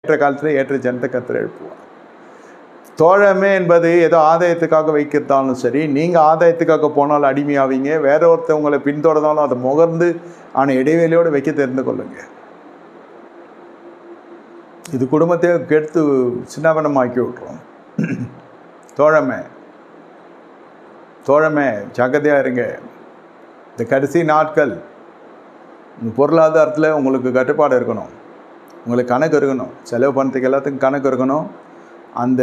ஏற்ற காலத்தில் ஏற்ற ஜனத்தை கர்த்தர் எழுப்புவார். தோழமை என்பது ஏதோ ஆதாயத்துக்காக வைக்கிறதாலும் சரி, நீங்கள் ஆதாயத்துக்காக போனாலும் அடிமையாவீங்க, வேற ஒருத்தவங்களை பின்தொடர்ந்தாலும் அதை முகர்ந்து ஆனால் இடைவெளியோடு வைக்க தெரிந்து கொள்ளுங்க. இது குடும்பத்தை கெடுத்து சின்னவனமாக்கி விட்டுரும். தோழமை ஜாக்கிரதையாக இருங்க. இந்த கடைசி நாட்கள் பொருளாதாரத்தில் உங்களுக்கு கட்டுப்பாடு இருக்கணும், உங்களுக்கு கணக்கு இருக்கணும், செலவு பண்ணுறதுக்கு எல்லாத்துக்கும் கணக்கு இருக்கணும். அந்த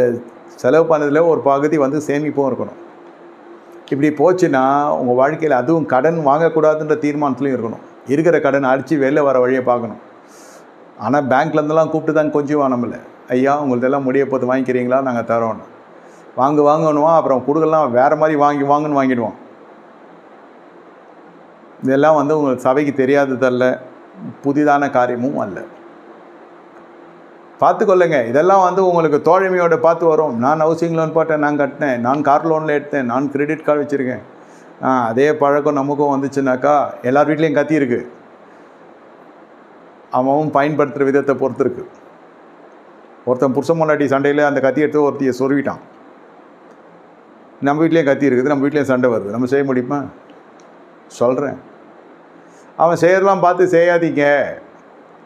செலவு பண்ணதில் ஒரு பகுதி சேமிப்பும் இருக்கணும். இப்படி போச்சுன்னா உங்கள் வாழ்க்கையில் அதுவும் கடன் வாங்கக்கூடாதுன்ற தீர்மானத்துலையும் இருக்கணும். இருக்கிற கடன் அடித்து வெளில வர வழியை பார்க்கணும். ஆனால் பேங்க்லேருந்துலாம் கூப்பிட்டு தான் கொஞ்சம் நம்மள, ஐயா உங்கள்தெல்லாம் முடிய போது வாங்கிக்கிறீங்களா, நாங்கள் தரோம் வாங்கணுவான். அப்புறம் கொடுக்கலாம் வேறு மாதிரி வாங்குன்னு வாங்கிடுவோம். இதெல்லாம் உங்களுக்கு சபைக்கு தெரியாததல்ல, புதிதான காரியமும் அல்ல. பார்த்துக்கொள்ளுங்க. இதெல்லாம் உங்களுக்கு தோழமையோடு பார்த்து வரும். நான் ஹவுசிங் லோன் போட்டேன், நான் கட்டினேன், நான் கார் லோனில் எடுத்தேன், நான் கிரெடிட் கார்டு வச்சுருக்கேன். அதே பழக்கம் நமக்கும் வந்துச்சுனாக்கா எல்லார் வீட்லேயும் கத்தி இருக்குது. அவன் பயன்படுத்துகிற விதத்தை பொறுத்து இருக்குது. ஒருத்தன் புருஷன் பொண்டாட்டி சண்டையில் அந்த கத்தி எடுத்து ஒருத்தையை சொருவிட்டான். நம்ம வீட்லேயும் கத்தி இருக்குது, நம்ம வீட்லேயும் சண்டை வருது. நம்ம செய்ய முடியுமா? சொல்கிறேன். அவன் செய்யறதெல்லாம் பார்த்து செய்யாதீங்க.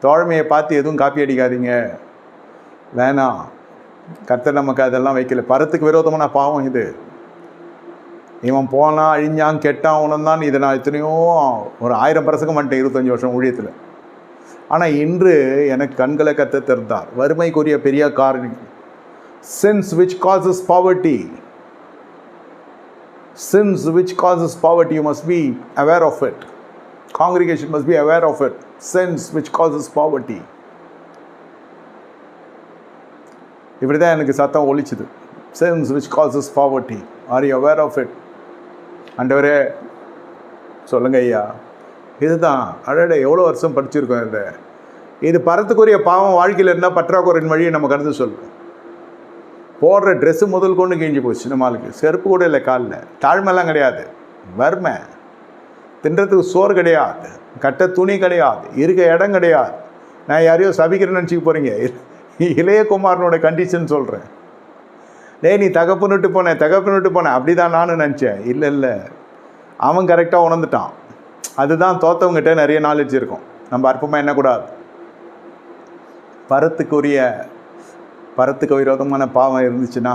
தோழமையை பார்த்து எதுவும் காப்பி அடிக்காதீங்க, வேணாம். கர்த்தர் நமக்கு அதெல்லாம் வைக்கல. பரத்துக்கு விரோதமான பாவம் இது. இவன் போனான், அழிஞ்சான், கெட்டான், உணர்ந்தான். இதை நான் எத்தனையோ ஒரு 1000 பிரசங்கம் பண்ணிட்டேன் 25 வருஷம் ஊழியத்தில். ஆனால் இன்று எனக்கு கண்களை கத்த திறந்தார். வறுமைக்குரிய பெரிய காரணம் sins which causes poverty. Sins which causes poverty, you must be aware of it. Congregation must be aware of it. Sins which causes poverty. இப்படி தான் எனக்கு சத்தம் ஒழிச்சுது. Sins which causes poverty. Are you aware of it? ஆண்டவரே சொல்லுங்க ஐயா. இதுதான் அடட எவ்வளோ வருஷம் படிச்சிருக்கோம். இது பரத்துக்குரிய பாவம் வாழ்க்கையில் இருந்தால் பற்றாக்குறையின் வழியை நம்ம கடந்து சொல்லுவோம். போடுற ட்ரெஸ்ஸு முதல் கொண்டு கிழிஞ்சு போச்சு. நம்மளுக்கு செருப்பு கூட இல்லை காலில். தாழ்மைலாம் கிடையாது, வறுமை. தின்றதுக்கு சோறு கிடையாது, கட்ட துணி கிடையாது, இருக்க இடம் கிடையாது. நான் யாரையோ சபிக்கிறேன்னு நினச்சிக்க போகிறீங்க. இளையகுமாரனோட கண்டிஷன் சொல்கிறேன். நீ தகப்புன்னுட்டு போனேன் அப்படி தான் நானும் நினச்சேன். இல்லை, அவன் கரெக்டாக உணர்ந்துட்டான். அதுதான் தோற்றவங்ககிட்ட நிறைய நாலேஜ் இருக்கும். நம்ம அற்பமாக எண்ணக்கூடாது. பரத்துக்கு விரோதமான பாவம் இருந்துச்சுன்னா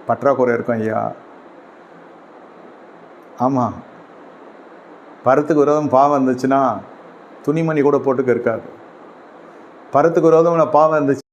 பற்றாக்குறை இருக்கும் ஐயா. ஆமாம், பரத்துக்கு விரோதம் பாவம் இருந்துச்சுன்னா துணிமணி கூட போட்டுக்க இருக்காது. பரத்துக்கு விரோதமான பாவம் இருந்துச்சு